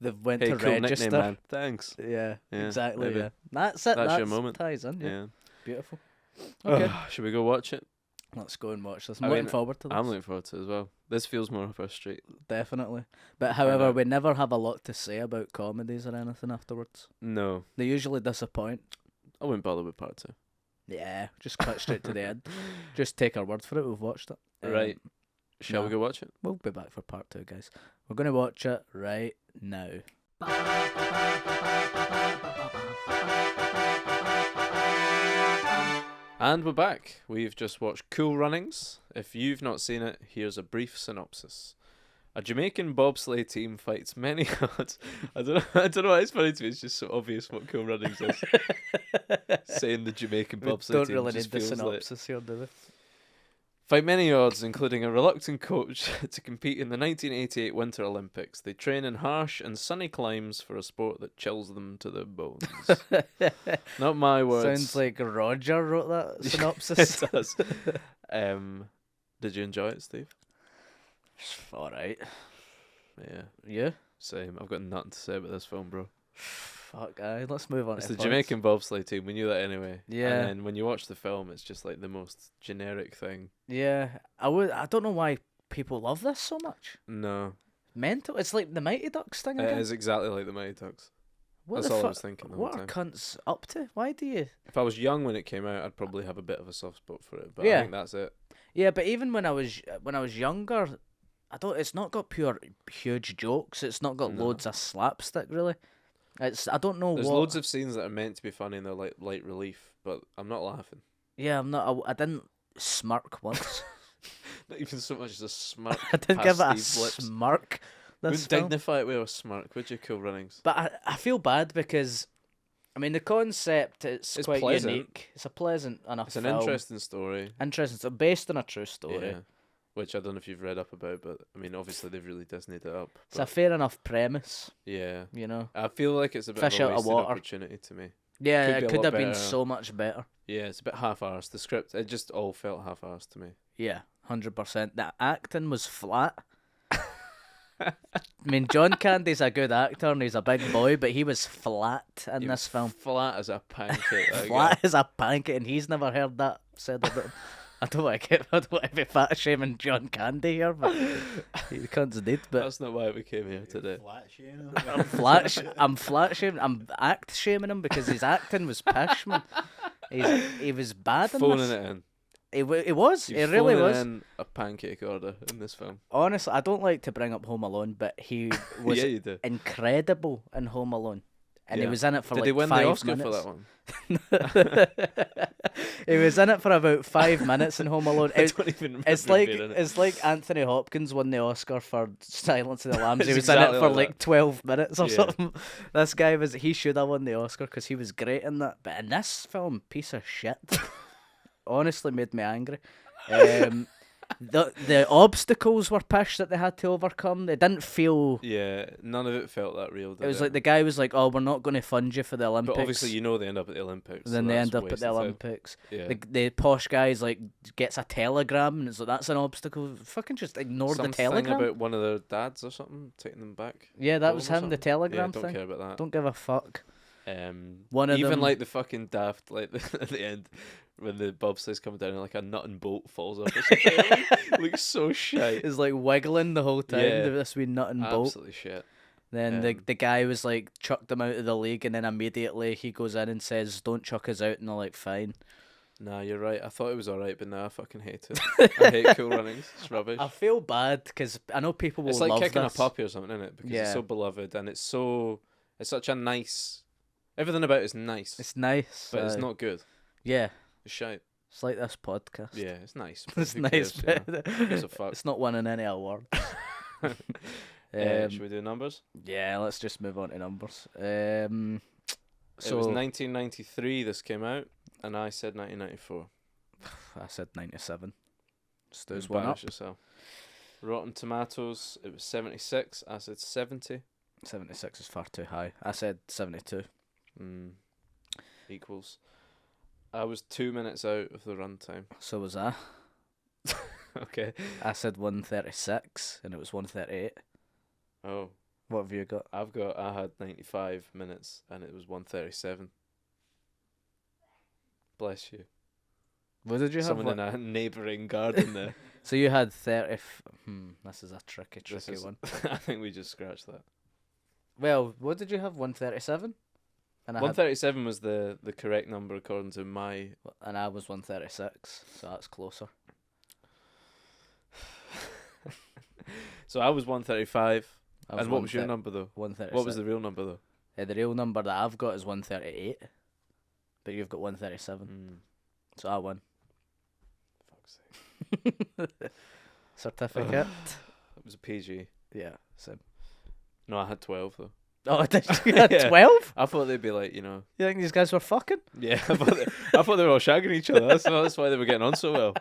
they've went Hey, to cool register. nickname, man. Thanks. Yeah, Yeah, exactly. maybe. Yeah, that's it. That's That's your moment. Ties in. Yeah, Yeah. beautiful. Okay. Should we go watch it? Let's go and watch this. I I'm looking mean, forward to this. I'm looking forward to it as well. This feels more up our street. Definitely. But however, out. we never have a lot to say about comedies or anything afterwards. No, They usually disappoint. I wouldn't bother with part 2. Yeah, just cut straight to the end. Just take our word for it. We've watched it. Right. Shall we nah. go watch it? We'll be back for part 2, guys. We're going to watch it right now. And we're back. We've just watched Cool Runnings. If you've not seen it, here's a brief synopsis. A Jamaican bobsleigh team fights many odds. I don't know why it's funny to me. It's just so obvious what Cool Runnings is. Saying the Jamaican We bobsleigh don't team really just need the feels like synopsis here, do we? fight many odds, including a reluctant coach, to compete in the 1988 Winter Olympics. They train in harsh and sunny climes for a sport that chills them to the bones. Not my words. Sounds like Roger wrote that synopsis. It does. Did you enjoy it, Steve? Alright. Yeah, Yeah? same. I've got nothing to say about this film, bro. Fuck, aye. Let's move on It's to the points. Jamaican bobsleigh team. We knew that anyway. Yeah. And then when you watch the film, it's just like the most generic thing. Yeah. I don't know why people love this so much. No, Mental. It's like the Mighty Ducks thing it again. is exactly like the Mighty Ducks. What That's the all I fu- was thinking the whole What are time. cunts up to? Why do you... If I was young when it came out, I'd probably have a bit of a soft spot for it. But Yeah. I think that's it. Yeah, but even when I was younger, it's not got pure huge jokes. It's not got No. loads of slapstick really. I don't know There's what. loads of scenes that are meant to be funny and they're like light relief, but I'm not laughing. Yeah, I'm not. I didn't smirk once. Not even so much as a smirk. I didn't give it a Steve's lips. smirk. This Wouldn't film. dignify it with a smirk, would you, Cool Runnings? But I feel bad because, I mean, the concept it's quite pleasant. unique. It's a pleasant enough It's an film. interesting story. Interesting. So based on a true story. Yeah. Which I don't know if you've read up about, but I mean, obviously they've really Disneyed it up. It's a But fair enough premise, yeah. you know. I feel like it's a bit Fish of out a of wasted water. opportunity to me. Yeah, Could be it a could lot have been better. so much better. Yeah, it's a bit half-arsed. The script, it just all felt half-arsed to me. Yeah, 100%. The acting was flat. I mean, John Candy's a good actor and he's a big boy, but he was flat in He this was film. Flat as a pancake. that Flat guy. as a pancake, and he's never heard that said about him. I don't want to be fat shaming John Candy here, but he cunt's dead. But That's not why we came here today. Flat shaming. I'm flat shaming. I'm act shaming him because his acting was pish, man. He was bad in Phoning this. it in. He was. You're He really phoning was. in a pancake order in this film. Honestly, I don't like to bring up Home Alone, but he was Yeah, you do. incredible in Home Alone. And he Yeah. was in it for Did like he win 5 the Oscar minutes. for that one? He was in it for about 5 minutes in Home Alone. I It- don't even remember It's him like being in it. it's like Anthony Hopkins won the Oscar for Silence of the Lambs. He It's was exactly in it for like like 12 minutes or Yeah. something. This guy he should have won the Oscar because he was great in that. But in this film, piece of shit. Honestly, made me angry. The obstacles were pish that they had to overcome. They didn't feel. Yeah, none of it felt that real. Did It was like the guy was like, "Oh, we're not going to fund you for the Olympics." But obviously, you know they end up at the Olympics. then so they that's end up at wasted the time. Olympics. Yeah. The posh guy's like gets a telegram and it's like that's an obstacle. Fucking just ignore the Something telegram. about one of their dads or something taking them back. Yeah, that home was or him. The something. telegram Yeah, don't thing. care about that. Don't give a fuck. One of even them- like the fucking daft like at the end when the bobsleigh's coming down and like a nut and bolt falls off. Or something. It looks so shite. It's like wiggling the whole time. Yeah. This wee nut and bolt. Absolutely shit. Then the guy was like chucked him out of the league, and then immediately he goes in and says, "Don't chuck us out," and they're like, "Fine." Nah, you're right. I thought it was alright, but now I fucking hate it. I hate Cool Runnings. It's rubbish. I feel bad because I know people will It's like love kicking this. a puppy or something, isn't it? Because Yeah. it's so beloved and it's such a nice. Everything about it's nice, It's nice, but it's aye. not good. Yeah, It's shite. it's like this podcast. Yeah, it's nice. but It's who nice, cares, you know? but gives a fuck? it's not winning any award. Should we do numbers? Yeah, let's just move on to numbers. It So was 1993 this came out, and I said 1994. I said 97. Just Just one up. banish yourself. Rotten Tomatoes, it was 76. I said 70. 76 is far too high. I said 72. Equals. I was 2 minutes out of the runtime. So was I. Okay. I said 136 and it was 138. Oh, What have you got? I had 95 minutes and it was 137. Bless you. What did you have? Someone What? in a neighbouring garden there. So you had 30. This is a tricky one. I think we just scratched that. Well, what did you have? 137? And I 137 was the correct number according to my. and I was 136, so that's closer. So I was 135. I And what was your number though? 136. What was the real number though? The real number that I've got is 138, but you've got 137. So I won. Fuck's sake. Certificate. It was a PG. Yeah, same. No, I had 12 though. Oh, did you had Yeah. 12? I thought they'd be like, you know. You think these guys were fucking? Yeah, I thought they were all shagging each other. That's why they were getting on so well.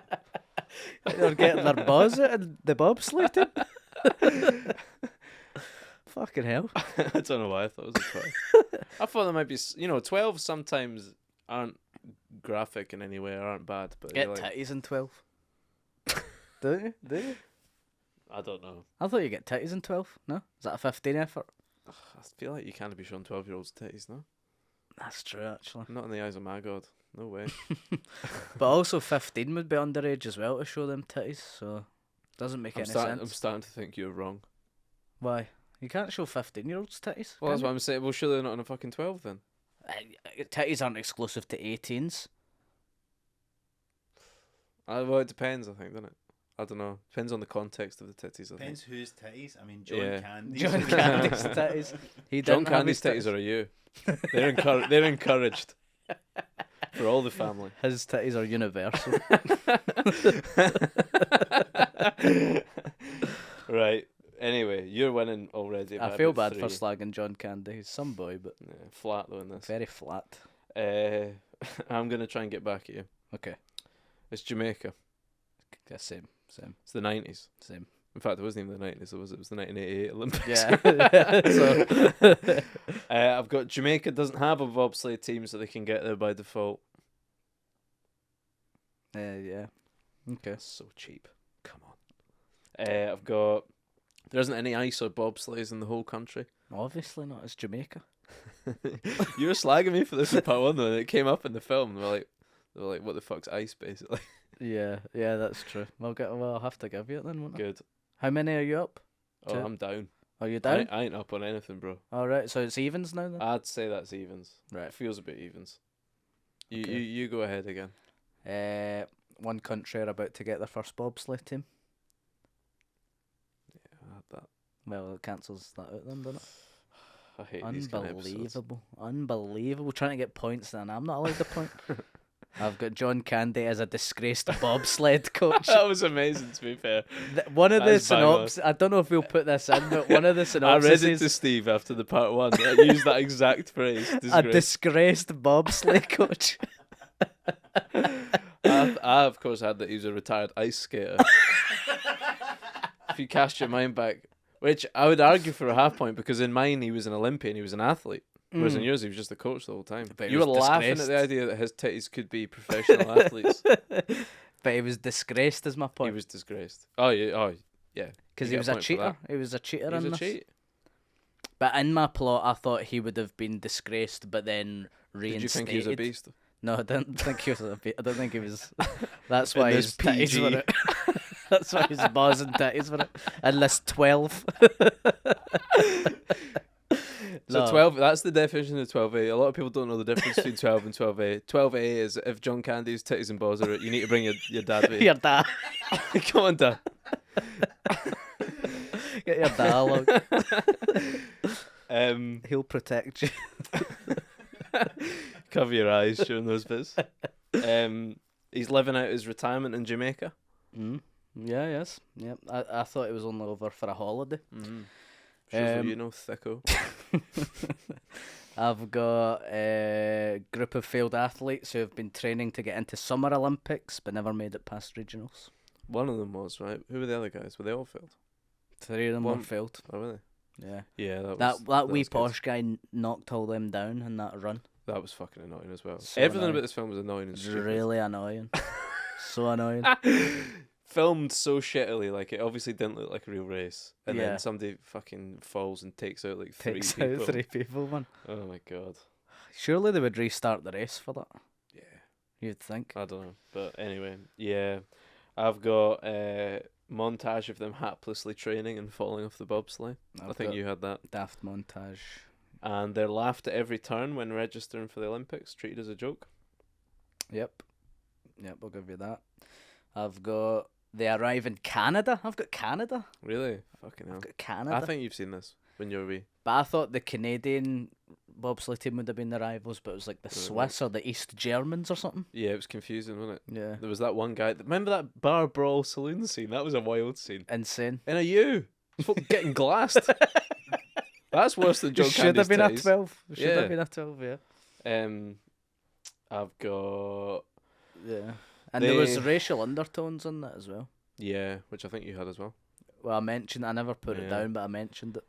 They were getting their buzz out in the bobsleigh team. Fucking hell. I don't know why I thought it was a 12. I thought there might be, 12 sometimes aren't graphic in any way or aren't bad, but Get you're like, titties in 12. Don't you? Do you? I don't know. I thought you get titties in 12. No? Is that a 15 effort? I feel like you can't be showing 12-year-olds titties, no? That's true, actually. Not in the eyes of my God. No way. But also 15 would be underage as well to show them titties, so doesn't make any sense. I'm starting to think you're wrong. Why? You can't show 15-year-olds titties. Well, that's can what I'm saying. Well, surely they're not on a fucking 12 then. Titties aren't exclusive to 18s. Well, it depends, I think, doesn't it? I don't know. Depends on the context of the titties, I think. Depends whose titties. I mean, John Yeah. Candy's. John Candy's titties. He John didn't have Candy's his titties are a you. They're encouraged. For all the family. His titties are universal. Right. Anyway, you're winning already. by I feel about bad for 3. slagging John Candy. He's some boy, but Yeah, flat though in this. very flat. I'm going to try and get back at you. Okay. It's Jamaica. Yeah, same. It's the 90s. Same. In fact, it wasn't even the 90s. It was the 1988 Olympics. Yeah. So I've got Jamaica doesn't have a bobsleigh team, so they can get there by default. yeah. Okay. That's so cheap. Come on. I've got there isn't any ice or bobsleighs in the whole country. Obviously not. It's Jamaica. You were slagging me for this in part 1 though, and it came up in the film. They were like, what the fuck's ice, basically. Yeah, that's true. I'll have to give you it then, won't I? Good. How many are you up? Oh, 2? I'm down. Are you down? I ain't up on anything, bro. Alright, so it's evens now then? I'd say that's evens. Right. It feels a bit evens. Okay. You go ahead again. One country are about to get their first bobsleigh team. Yeah, I had that. Well, it cancels that out then, doesn't it? I hate these kind of episodes. Unbelievable. Trying to get points then. I'm not allowed the point. I've got John Candy as a disgraced bobsled coach. That was amazing, to be fair. One of That the is bang on. synopsis, I don't know if we'll put this in, but one of the I synopses read it to is Steve after the part 1. I used that exact phrase. a disgraced bobsleigh coach. I of course had that he was a retired ice skater. If you cast your mind back, which I would argue for a half point, because in mine he was an Olympian, he was an athlete. Whereas in yours he was just a coach the whole time. But he You were was laughing disgraced. at the idea that his titties could be professional athletes. But he was disgraced, is my He point. was disgraced. Oh yeah. Because you he get was a a point for cheater. that. He was a cheater He was in a this. cheat. But in my plot, I thought he would have been disgraced, but then Did reinstated. you think he was a beast? No, I didn't think he was a beast. I don't think he was. That's why In his this titties PG. were it. That's why his balls and titties were it. Unless 12. So No. 12, that's the definition of 12A. A lot of people don't know the difference between 12 and 12A. 12A is if John Candy's titties and balls are it, you need to bring your dad with you. Your dad. Come on, Dad. Get your dad along. He'll protect you. Cover your eyes showing those bits. He's living out his retirement in Jamaica. Mm. Yeah, yes. Yep. I thought it was only over for a holiday. Shows what you know, thicko. I've got a group of failed athletes who have been training to get into Summer Olympics but never made it past regionals. One of them was, right? Who were the other guys? Were they all failed? 3 of them One- were failed. Oh, were they? Yeah. Yeah, That wee was good. posh guy knocked all them down in that run. That was fucking annoying as well. So Everything annoying. about this film was annoying and It's stupid. really annoying. So annoying. Filmed so shittily, like it obviously didn't look like a real race. And Yeah. then somebody fucking falls and takes out like 3 Takes people. out 3 people, man. Oh my god. Surely they would restart the race for that. Yeah. You'd think. I don't know. But anyway, yeah. I've got montage of them haplessly training and falling off the bobsleigh. I I've think got you had that. daft montage. And they're laughed at every turn when registering for the Olympics, treated as a joke. Yep, I'll give you that. I've got they arrive in Canada. I've got Canada. Really? Fucking hell. I've got Canada. I think you've seen this when you were wee. But I thought the Canadian bobsleigh team would have been the rivals, but it was like the Really? Swiss or the East Germans or something. Yeah, it was confusing, wasn't it? Yeah. There was that one guy. Remember that bar brawl saloon scene? That was a wild scene. Insane. In a U. It's fucking getting glassed. That's worse than John It should have Candy's been a titties. 12. It should Yeah. have been a 12, yeah. I've got Yeah. And there was racial undertones in that as well. which I think you had as well. Well, I mentioned, I never put it Yeah. down, but I mentioned it.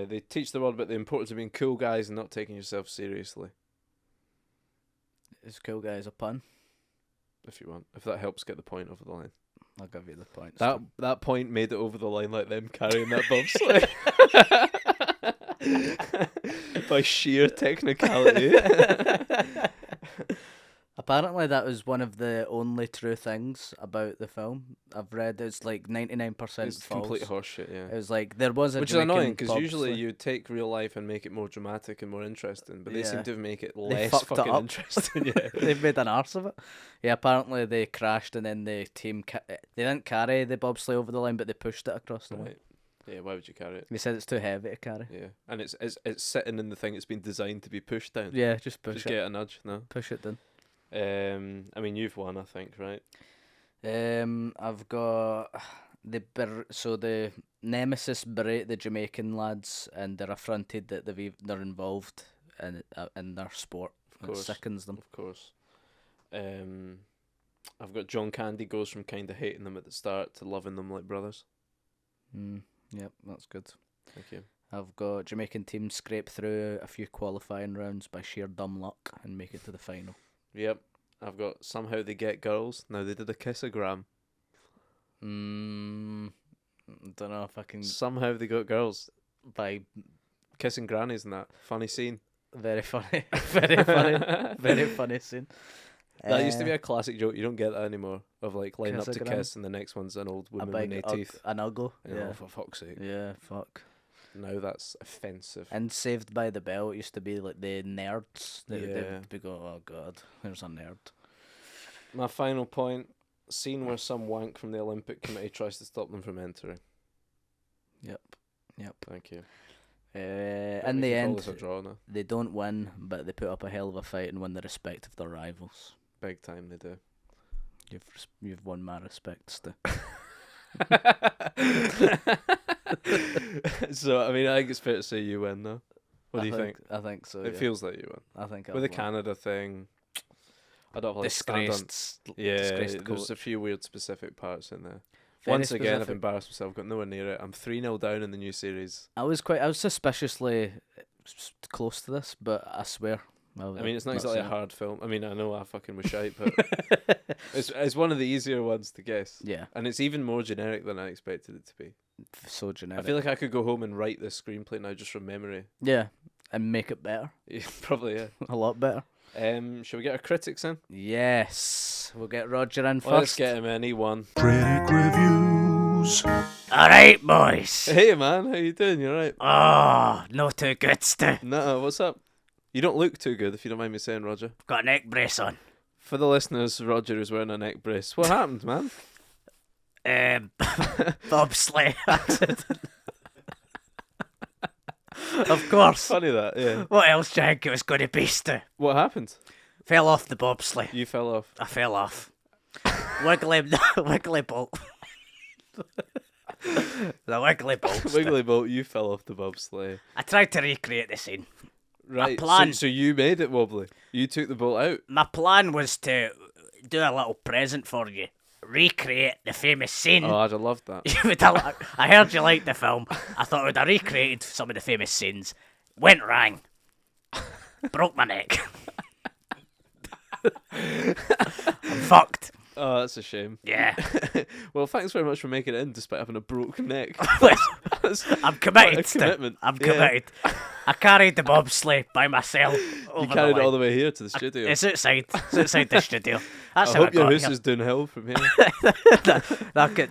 They teach the world about the importance of being cool guys and not taking yourself seriously. Is cool guys a pun? If you want, if that helps get the point over the line. I'll give you the points. That point made it over the line like them carrying that bobsleigh. By sheer technicality. Apparently, that was one of the only true things about the film. I've read it's like 99% It's false. complete horseshit, yeah. It was like there was a Which is Jamaican annoying because usually bobsleigh. you take real life and make it more dramatic and more interesting, but they seem Yeah. to make it They less fucked it fucking up. interesting. Yeah. They've made an arse of it. Yeah, apparently they crashed and then the team they didn't carry the bobsleigh over the line, but they pushed it across the line. Right. Yeah. Why would you carry it? They said it's too heavy to carry. Yeah. And it's sitting in the thing. It's been designed to be pushed down. Yeah, just push Just it. get a nudge. No. Push it down. I mean, you've won, I think, right? I've got the Nemesis berate the Jamaican lads, and they're affronted that they're involved in their sport. Of It course. sickens them. Of course. I've got John Candy goes from kind of hating them at the start to loving them like brothers. Yep, that's good. Thank you. I've got Jamaican team scrape through a few qualifying rounds by sheer dumb luck and make it to the final. Yep. I've got somehow they get girls. Now they did a kissogram. Don't know if I can Somehow they got girls. by Kissing grannies and that. Funny scene. very funny, very funny, very funny scene. That used to be a classic joke. You don't get that anymore. Of like lining up to Kissogram? kiss and the next one's an old a woman with big no teeth. an uggle. Oh, for fuck's sake. Yeah, fuck. Now that's offensive. And Saved by the Bell, it used to be like the nerds. They Yeah. would go, oh god, there's a nerd. My final point. Scene where some wank from the Olympic Committee tries to stop them from entering. Yep. Thank you. In the We can call end, this a draw now. they don't win, but they put up a hell of a fight and win the respect of their rivals. Big time they do. You've won my respect, Stu. So, I mean, I think it's fair to say you win, though. What do you think? I think so. It yeah. feels like you win. I think With the Canada thing, I don't have like stand on. disgraced. Yeah, disgraced there's a coach. few weird specific parts in there. Very Once again, I've specific. embarrassed myself. Got nowhere near it. I'm 3-0 down in the new series. I was suspiciously close to this, but I swear. I mean, it's not exactly a hard film. I mean, I know I fucking was shite, but hard. it's one of the easier ones to guess. Yeah, And it's even more generic than I expected it to be. so generic. I feel like I could go home and write this screenplay now just from memory. yeah, and make it better, Yeah, probably, yeah. a lot better. Shall we get our critics in? Yes, we'll get Roger in Well, let's first. get him in. He won. Critic reviews. All right, boys. Hey, man. How you doing? You alright? Oh, no too good, Stu. No, what's up? You don't look too good, if you don't mind me saying, Roger. Got a neck brace on. For the listeners, Roger is wearing a neck brace. What happened, man? Bobsleigh accident. Of course. Funny that, yeah. What else do you think it was going to be, Stu? What happened? Fell off the bobsleigh. You fell off. I fell off. wiggly bolt. The wiggly bolt. Wiggly boat, you fell off the bobsleigh. I tried to recreate the scene. Right, plan- so you made it wobbly. You took the boat out. My plan was to do a little present for you. Recreate the famous scene. Oh, I'd have loved that. You would have, I heard you liked the film. I thought I would have recreated some of the famous scenes. Went wrong. Broke my neck. I'm fucked. Oh, that's a shame. Yeah. Well, thanks very much for making it in despite having a broken neck. I'm committed. Quite a commitment. I'm Yeah. committed. I carried the bobsleigh by myself. You Over carried the it all line. the way here to the studio. It's outside. It's outside the studio. That's I how hope I your got house here. is downhill from here.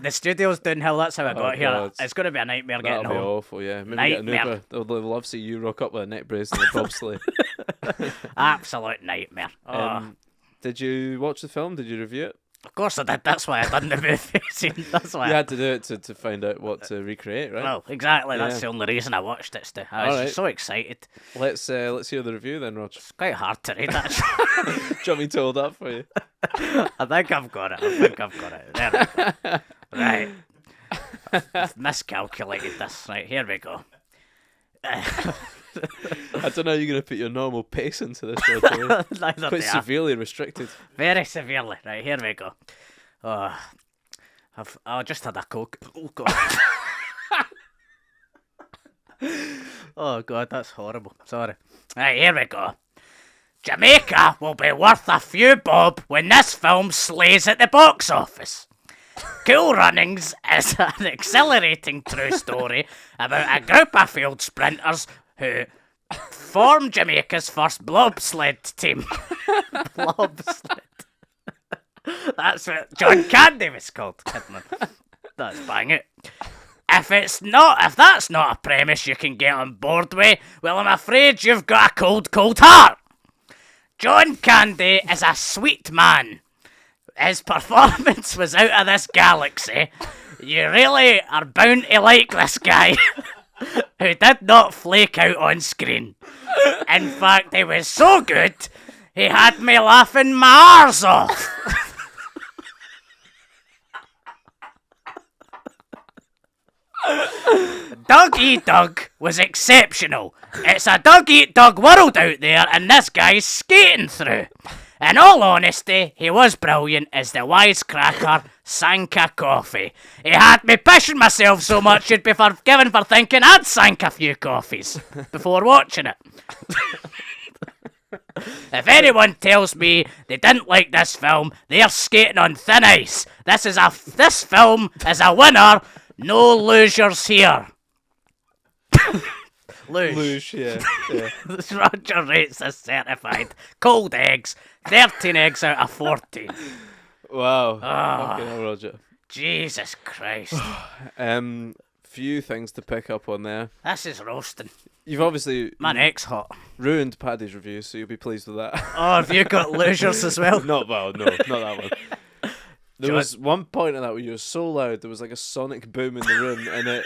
The studio's downhill. That's how I got here. God. It's going to be a nightmare That'll getting be home. awful, yeah. Maybe get an Nightmare. Uber. They'll love to see you rock up with a neck brace and a bobsleigh. Absolute nightmare. Did you watch the film? Did you review it? Of course I did. That's why I done the movie scene. That's why. You had to do it to find out what to recreate, right? Well, exactly. That's Yeah. the only reason I watched it. Stu. I was Alright. just so excited. Let's hear the review then, Roger. It's quite hard to read, actually. Do you want me to hold up for you? I think I've got it. There we go. Right. I've miscalculated this. Right, here we go. I don't know how you're going to put your normal pace into this, Roger. Neither Quite do I. severely restricted. Very severely. Right, here we go. I just had a Coke. Oh, God. Oh, God, that's horrible. Sorry. Right, here we go. Jamaica will be worth a few bob when this film slays at the box office. Cool Runnings is an exhilarating true story about a group of field sprinters who form Jamaica's first bobsled team. Bobsled. That's what John Candy was called, Kidman. That's bang it. If that's not a premise you can get on board with, well, I'm afraid you've got a cold, cold heart. John Candy is a sweet man. His performance was out of this galaxy. You really are bound to like this guy, who did not flake out on screen. In fact, he was so good, he had me laughing my arse off. Dog Eat Dog was exceptional. It's a dog eat dog world out there, and this guy's skating through. In all honesty, he was brilliant as the wisecracker sank a coffee. He had me pissing myself so much you'd be forgiven for thinking I'd sank a few coffees before watching it. If anyone tells me they didn't like this film, they're skating on thin ice. This film is a winner. No losers here. Luge, yeah. Roger rates this certified. Cold eggs. 13 eggs out of 14. Wow. Fucking hell, Roger. Jesus Christ. Few things to pick up on there. This is roasting. You've obviously My neck's hot. ruined Paddy's review, so you'll be pleased with that. Oh, have you got losers as well? No, not that one. There was one point in that where you were so loud, there was like a sonic boom in the room, and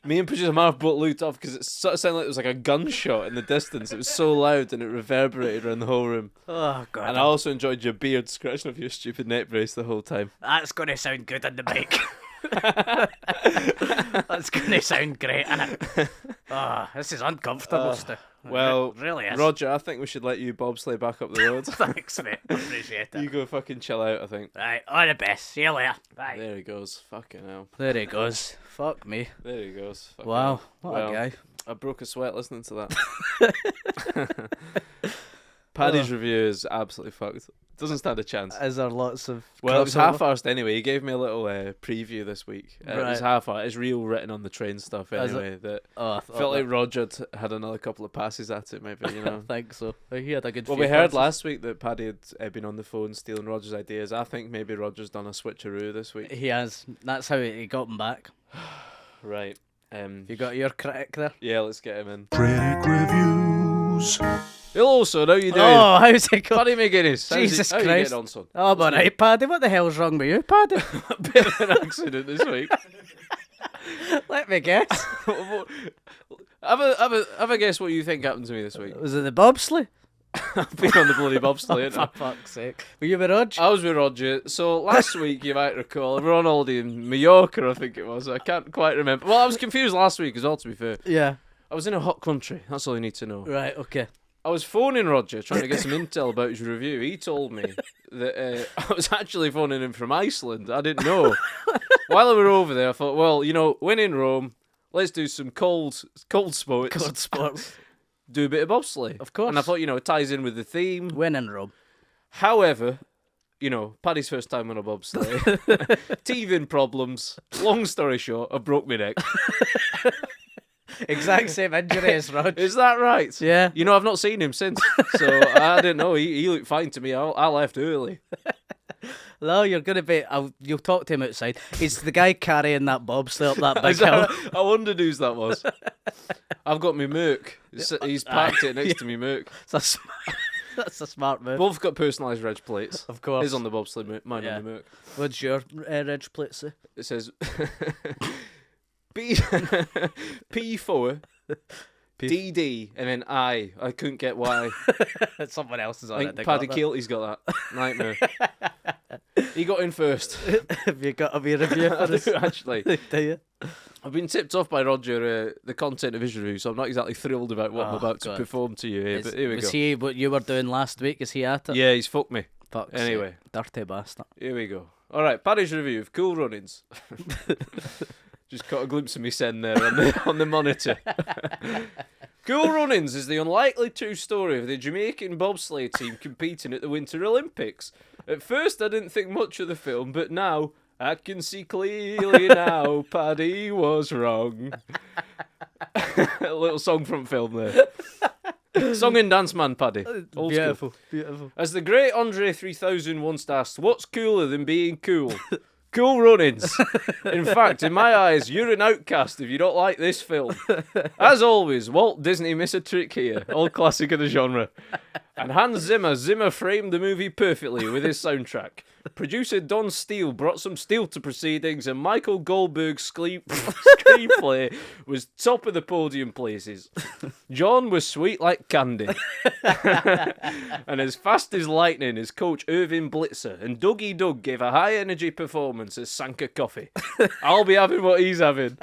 me and Producer Marv both looked off because it sort of sounded like there was like a gunshot in the distance. It was so loud and it reverberated around the whole room. Oh, God. And I also enjoyed your beard scratching off your stupid neck brace the whole time. That's going to sound good on the mic. That's going to sound great, innit? Oh, this is uncomfortable, Stu. Well, It really is. Roger, I think we should let you bobsleigh back up the road. Thanks, mate. Appreciate it. You go fucking chill out, I think. Right, all the best. See you later. Bye. There he goes. Fucking hell. There he goes. Fuck me. There he goes. Fucking Wow, hell. what Well, a guy. I broke a sweat listening to that. Paddy's review is absolutely fucked. Doesn't stand a chance. Is there lots of Well, it was crossover? half-arsed anyway. He gave me a little preview this week. It was Right. half-arsed. It's real written on the train stuff Is it? anyway. That Oh, I felt like Roger had another couple of passes at it, maybe, you I know. think so. He had a good Well, few we heard passes. last week that Paddy had been on the phone stealing Roger's ideas. I think maybe Roger's done a switcheroo this week. He has. That's how he got him back. Right. You got your critic there? Yeah, let's get him in. Critic reviews. Hello, son. How you doing? Oh, how's it going? Paddy McGuinness. Jesus how you Christ. getting on, son? Oh, I'm alright, Paddy. What the hell's wrong with you, Paddy? A bit of an accident this week. Let me guess. Have a guess what you think happened to me this week. Was it the bobsleigh? I've been on the bloody bobsleigh, For ain't fuck's sake. Were you with Rog? I was with Roger. So last week, you might recall, we were on holiday in Mallorca, I think it was. I can't quite remember. Well, I was confused last week as well, to be fair. Yeah. I was in a hot country. That's all you need to know. Right, okay. I was phoning Roger, trying to get some intel about his review. He told me that I was actually phoning him from Iceland. I didn't know. While we were over there, I thought, well, you know, when in Rome, let's do some cold sports. Cold sports. Do a bit of bobsleigh. Of course. And I thought, you know, it ties in with the theme. Win in Rome. However, you know, Paddy's first time on a bobsleigh. Teething problems. Long story short, I broke my neck. Exact same injury as Rog. Is that right? Yeah. You know, I've not seen him since, so I didn't know. He looked fine to me. I left early. No, you're going to be... you'll talk to him outside. He's the guy carrying that bobsleigh up that big Is that- hill. I wondered whose that was. I've got my Merc. He's parked it next to me Merc. That's a smart move. Both got personalised reg plates. Of course. His on the bobsleigh, mine Yeah. on the Merc. What's your reg plate say? It says P4 DD and then I. I couldn't get why. Someone else is on I it. think they Paddy got that. Keelty's got that. Nightmare. He got in first. Have you got a wee review for I this? do, actually. Do you? I've been tipped off by Roger the content of his review, so I'm not exactly thrilled about what I'm Oh, about to God. perform to you here, but here we Was go. he what you were doing last week? Is he at it? Yeah, he's fucked me. Fuck's Anyway. sake. Dirty bastard. Here we go. All right, Paddy's review of Cool Runnings. Just caught a glimpse of me send there on the monitor. Cool Runnings is the unlikely true story of the Jamaican bobsleigh team competing at the Winter Olympics. At first, I didn't think much of the film, but now I can see clearly now Paddy was wrong. A little song from film there. Song and dance man, Paddy. Old school. Beautiful, beautiful. As the great Andre 3000 once asked, what's cooler than being cool? Cool Runnings. In fact, in my eyes, you're an outcast if you don't like this film. As always, Walt Disney miss a trick here. Old classic of the genre. And Hans Zimmer framed the movie perfectly with his soundtrack. Producer Don Steele brought some steel to proceedings, and Michael Goldberg's screenplay was top of the podium places. John was sweet like candy. And as fast as lightning as coach Irving Blitzer, and Dougie Doug gave a high energy performance as Sanka Coffee. I'll be having what he's having.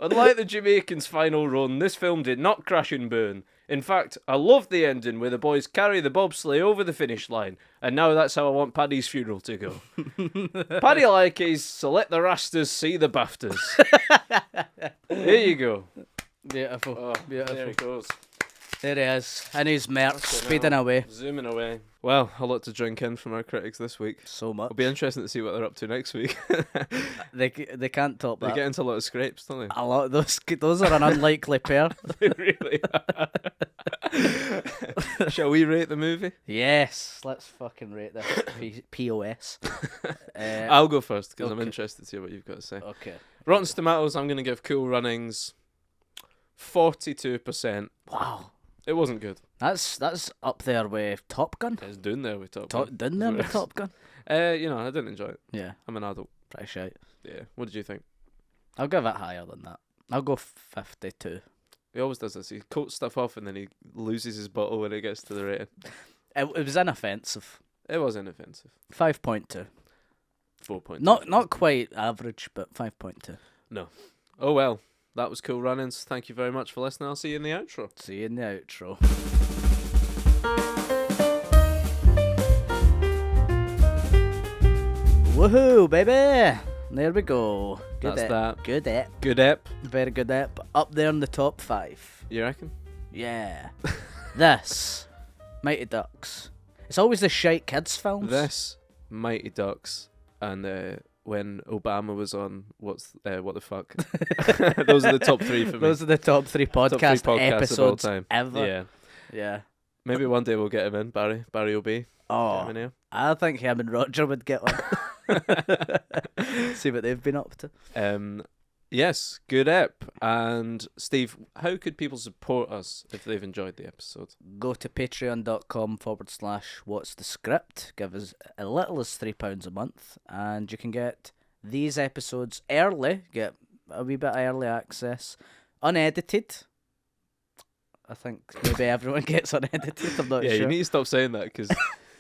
Unlike the Jamaicans' final run, this film did not crash and burn. In fact, I loved the ending where the boys carry the bobsleigh over the finish line, and now that's how I want Paddy's funeral to go. Paddy like is, so let the Rastas see the BAFTAs. Here you go. Beautiful, Oh, beautiful. there it goes. There he is, in his merch, speeding away. Zooming away. Well, a lot to drink in from our critics this week. So much. It'll be interesting to see what they're up to next week. They can't top They that. get into a lot of scrapes, don't they? A lot of those are an unlikely pair. They really are. Shall we rate the movie? Yes, let's fucking rate this. POS. I'll go first because I'm okay. interested to hear what you've got to say. Okay. Rotten Tomatoes, I'm going to give Cool Runnings 42%. Wow. It wasn't good. That's up there with Top Gun. It's doing there with Top Gun. Done there with Top Gun. You know, I didn't enjoy it. Yeah, I'm an adult. pretty shite. Yeah. What did you think? I'll give it higher than that. I'll go 52. He always does this. He coats stuff off and then he loses his bottle when it gets to the rating. It was inoffensive. It was inoffensive. 5.2. 4.2. Not quite average, but 5.2. Oh well. That was Cool Runnings. Thank you very much for listening. I'll see you in the outro. See you in the outro. Woohoo, baby! There we go. Good That's ep. that. Good ep. Good ep. Very good ep. Up there in the top 5. You reckon? Yeah. This. Mighty Ducks. It's always the shite kids films. This, Mighty Ducks, and when Obama was on, what the fuck? Those are the top 3 for me. Those are the top 3 podcast, podcasts of all episodes time. ever. Yeah. Yeah. Maybe one day we'll get him in, Barry OB. Get him Oh, in here. I think him and Roger would get one. See what they've been up to. Yes, good ep. And Steve, how could people support us if they've enjoyed the episode? Go to patreon.com/what's the script. Give us as little as £3 a month, and you can get these episodes early. Get a wee bit of early access, unedited. I think maybe everyone gets unedited. I'm not Yeah, sure. you need to stop saying that because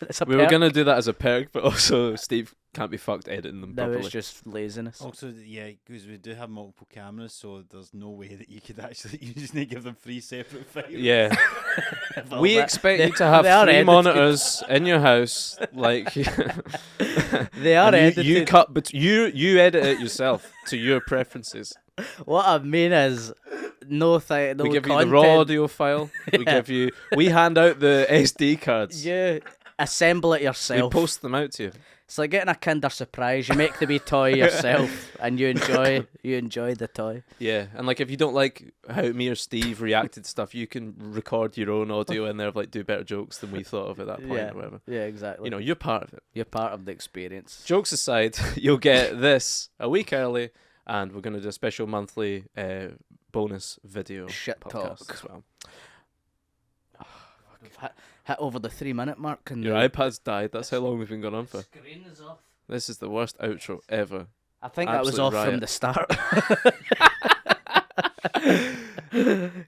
It's a we were perk. going to do that as a perk, but also Steve can't be fucked editing them No, properly. it's just laziness. Also, yeah, because we do have multiple cameras, so there's no way that you could actually. You just need to give them 3 separate files. Yeah. Well, We that- expect they- you to have they are 3 edited. monitors in your house, like They are and edited. you cut, but you edit it yourself to your preferences. What I mean is, no We give content. you the raw audio file. We hand out the SD cards. You assemble it We yourself. post them out to you. It's like getting a Kinder Surprise. You make the wee toy yourself, and you enjoy the toy. Yeah, and like if you don't like how me or Steve reacted to stuff, you can record your own audio in there of like do better jokes than we thought of at that point Yeah. or whatever. Yeah, exactly. You know, you're part of it. You're part of the experience. Jokes aside, you'll get this a week early, and we're going to do a special monthly bonus video Shit podcast talk. as well. We've hit over the 3-minute mark, and Your the iPad's died. That's how long we've been going on for. screen is off. This is the worst outro ever. I think that was Absolute off from riot. the start.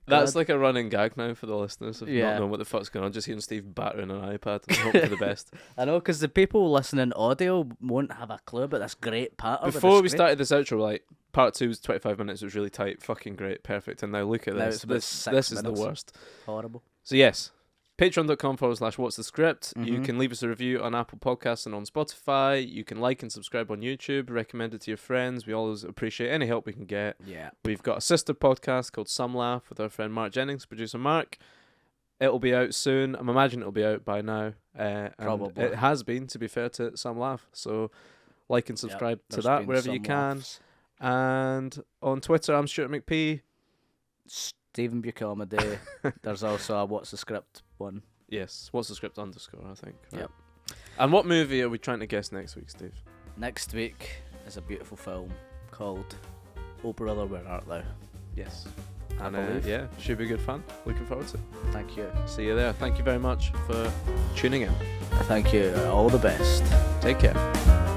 That's like a running gag now for the listeners of Yeah. not knowing what the fuck's going on. Just hearing Steve battering an iPad and hoping for the best. I know, because the people listening audio won't have a clue about this great part of it. Before we started this outro, like part 2 was 25 minutes. It was really tight, fucking great, perfect. And now look at Now this. it's about This 6 is the minutes. worst. Horrible. So yes, patreon.com/what's the script. You Mhm. can leave us a review on Apple Podcasts and on Spotify. You can like and subscribe on YouTube. Recommend it to your friends. We always appreciate any help we can get. Yeah. We've got a sister podcast called Some Laugh with our friend Mark Jennings, producer Mark. It'll be out soon. I'm imagining it'll be out by now. And Probably. it has been, to be fair to Some Laugh. So like and subscribe to that wherever you can. And on Twitter, I'm Stuart McP. Stephen Buchanan. There's also a What's the Script one. Yes, what's the script _, I think. Right. Yep. And what movie are we trying to guess next week, Steve? Next week is a beautiful film called Oh Brother, Where Art Thou? Yes. I And believe. yeah, should be good fun. Looking forward to it. Thank you. See you there. Thank you very much for tuning in. Thank you. All the best. Take care.